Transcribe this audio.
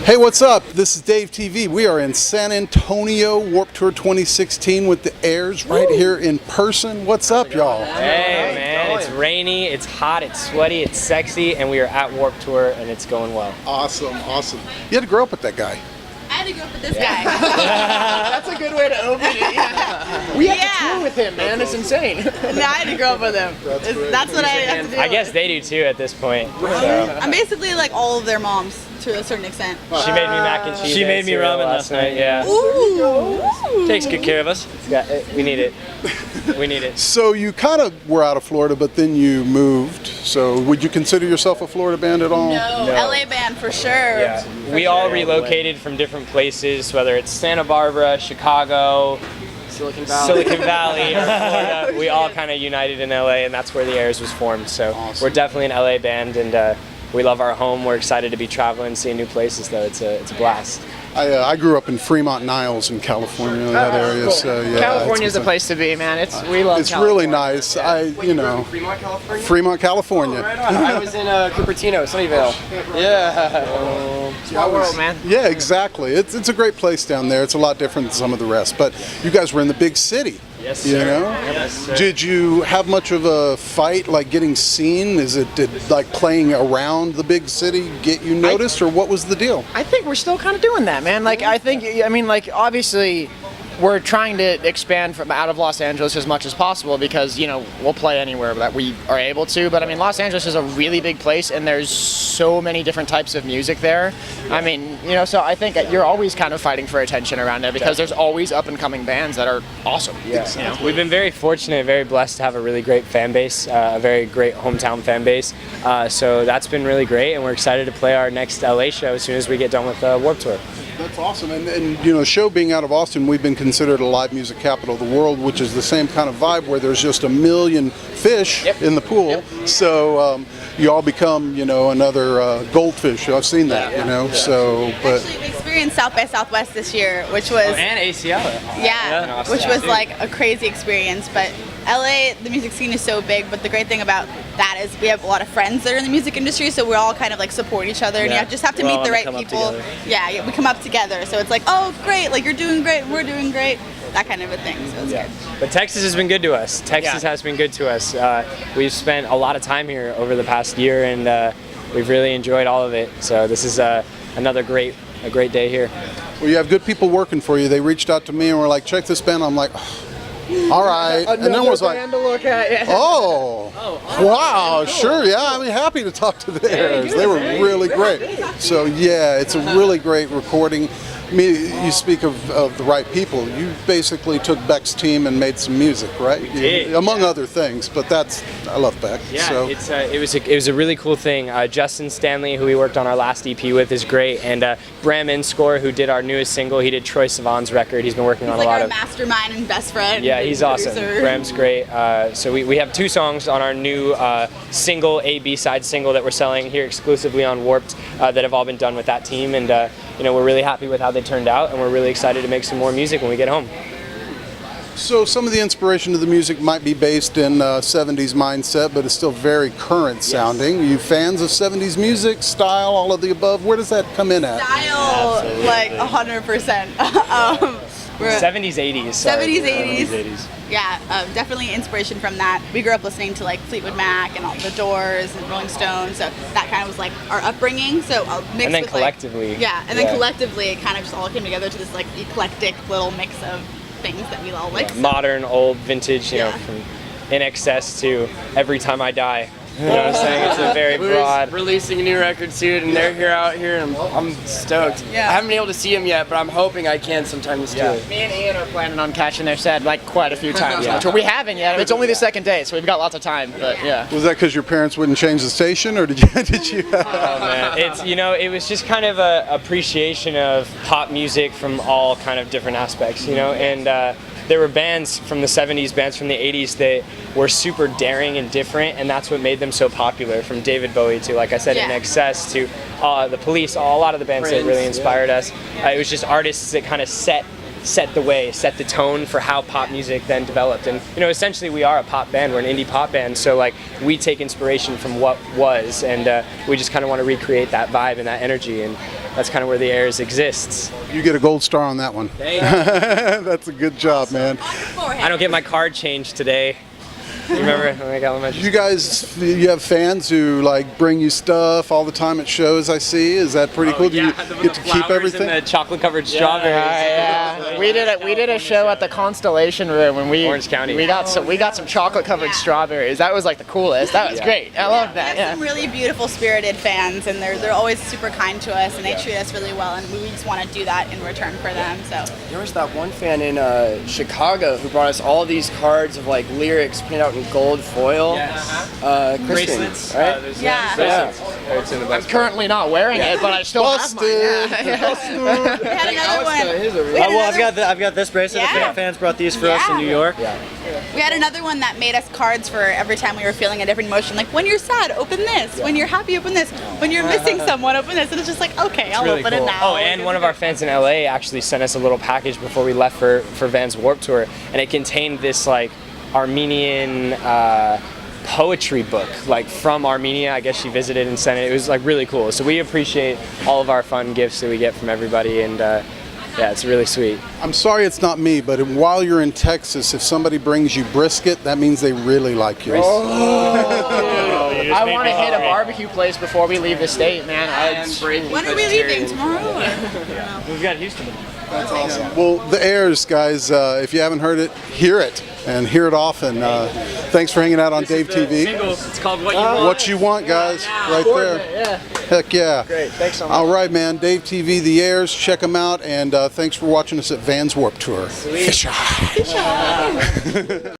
Hey, what's up? This is DaveTV. We are in San Antonio, Warped Tour 2016 with the HEIRS right here in person. What's up, y'all? Hey, man, it's rainy, it's hot, it's sweaty, it's sexy, and we are at Warped Tour, and it's going well. Awesome, awesome. You had to grow up with that guy. I had to go up with this guy. That's a good way to open it. Yeah. We have to tour with him, man. It's insane. No, I had to grow up with him. That's what I have to do. I guess they do too at this point. So. I'm basically like all of their moms to a certain extent. She made me mac and cheese. She made me ramen last night. Yeah. Ooh. Takes good care of us. We need it. We need it. So you kind of were out of Florida, but then you moved. So would you consider yourself a Florida band at all? No, LA band for sure. Yeah. We all relocated from different places, whether it's Santa Barbara, Chicago, Silicon Valley, or Florida. We all kind of united in LA, and that's where the HEIRS was formed. So awesome. We're definitely an LA band, and we love our home. We're excited to be traveling, seeing new places, though. It's a blast. I grew up in Fremont, Niles in California, that area. Cool. So yeah, California's the place to be, man. We love. It's California. really nice. Fremont, California. Fremont, California. Oh, right on. I was in Cupertino, Sunnyvale. Yeah. Small world, man. Yeah, exactly. It's a great place down there. It's a lot different than some of the rest. But you guys were in the big city. Yes, You sir. know? Yes, sir. Did you have much of a fight, like getting seen? Did like playing around the big city get you noticed, or what was the deal? I think we're still kind of doing that, man. Like, obviously, we're trying to expand from out of Los Angeles as much as possible because, we'll play anywhere that we are able to. But, Los Angeles is a really big place, and there's so many different types of music there. So I think you're always kind of fighting for attention around there because there's always up-and-coming bands that are awesome. Yeah. We've been very fortunate, very blessed to have a really great fan base, a very great hometown fan base. So that's been really great, and we're excited to play our next LA show as soon as we get done with the Warped Tour. That's awesome. And show being out of Austin, we've been considered a live music capital of the world, which is the same kind of vibe where there's just a million fish in the pool. Yep. So you all become, another goldfish. I've seen that, So, but Actually, we experienced South by Southwest this year, which was And ACL. which was like a crazy experience. But LA, the music scene is so big, but the great thing about that is we have a lot of friends that are in the music industry, so we all kind of like support each other, and you just have to We all meet the wanna right come up people. together. Yeah, we come up together, so it's like, oh great, like you're doing great, we're doing great, that kind of a thing. So it's good. But Texas has been good to us. Texas Yeah. has been good to us. We've spent a lot of time here over the past year, and we've really enjoyed all of it. So this is another great day here. well, you have good people working for you. They reached out to me and were like, check this band. I'm like, all right. And then was like, band to look at. Yeah. oh, wow, sure, yeah, I'm happy to talk to the HEIRS. They were really great. So yeah, it's a really great recording. You speak of the right people. You basically took Beck's team and made some music, right? did, Among other things, but I love Beck. Yeah, So. it was a really cool thing. Justin Stanley, who we worked on our last EP with, is great, and Bram Inscore, who did our newest single, he did Troye Sivan's record. He's been working He's on like a lot our of. mastermind and best friend. Yeah, he's awesome. producer. Bram's great. So we have 2 songs on our new single, A/B-side single that we're selling here exclusively on Warped that have all been done with that team, and we're really happy with how they turned out, and we're really excited to make some more music when we get home. So some of the inspiration of the music might be based in 70s mindset, but it's still very current sounding. You fans of 70s music, style, all of the above? Where does that come in at? Style, like 100%. 70s, 80s. Sorry. 70s, 80s. 80s. Yeah, definitely inspiration from that. We grew up listening to like Fleetwood Mac and all the Doors and Rolling Stones, so that kind of was like our upbringing. So mixed And then with collectively. collectively, it kind of just all came together to this like eclectic little mix of things that we all like. Modern, old, vintage, Yeah. from In Excess to Every Time I Die. You know what I'm saying? It's a very broad. Releasing a new record soon, and they're out here, and I'm stoked. Yeah. I haven't been able to see them yet, but I'm hoping I can sometime this tour. Me and Ian are planning on catching their set like quite a few times. Yeah. We haven't yet. It's only the second day, so we've got lots of time. But yeah. Was that because your parents wouldn't change the station, or did you? Oh, man. It's it was just kind of a appreciation of pop music from all kind of different aspects, and there were bands from the 70s, bands from the 80s that were super daring and different, and that's what made them so popular, from David Bowie to, like I said, In Excess to the Police, a lot of the bands that really inspired us. It was just artists that kind of set set the way, set the tone for how pop music then developed. And you know, essentially we are a pop band, we're an indie pop band, so like we take inspiration from what was, and we just kind of want to recreate that vibe and that energy, and that's kind of where the HEIRS exists. You get a gold star on that one. That's a good job, man. I don't get my card changed today. You remember when I got elementary? You guys, you have fans who like bring you stuff all the time at shows, I see. Is that pretty cool? Do you get to keep everything? And the chocolate-covered strawberries. Yeah. We did a show at the Constellation Room, and Orange County. we got some chocolate-covered strawberries. That was like the coolest. That was great. I love that. We have some really beautiful, spirited fans, and they're always super kind to us, and they treat us really well, and we just want to do that in return for them. So there was that one fan in Chicago who brought us all these cards of like lyrics printed out in gold foil. Kristen, Bracelets. right? I'm currently not wearing it, but I still have mine. we had another one. I've got this bracelet. Yeah. The fans brought these for us in New York. We had another one that made us cards for every time we were feeling a different emotion. Like when you're sad, open this. When you're happy, open this. When you're missing someone, open this. And it's just like, okay, I'll open it now. Oh, and one of our fans in LA actually sent us a little package before we left for Vans Warped Tour, and it contained this like Armenian poetry book, like from Armenia. I guess she visited and sent it. It was like really cool. So we appreciate all of our fun gifts that we get from everybody, and yeah, it's really sweet. I'm sorry it's not me, but while you're in Texas, if somebody brings you brisket, that means they really like you. I want to hit a barbecue place before we leave the state, man. When are we leaving? Tomorrow? We've got Houston. That's awesome. Well, the HEIRS, guys, if you haven't heard it, hear it, and hear it often. Thanks for hanging out on DaveTV. It's called What You Want. What You Want, guys, right there. Heck yeah. Great, thanks so much. All right, man, DaveTV, the HEIRS, check them out, and thanks for watching us at Vans Warped Tour. Fish eye.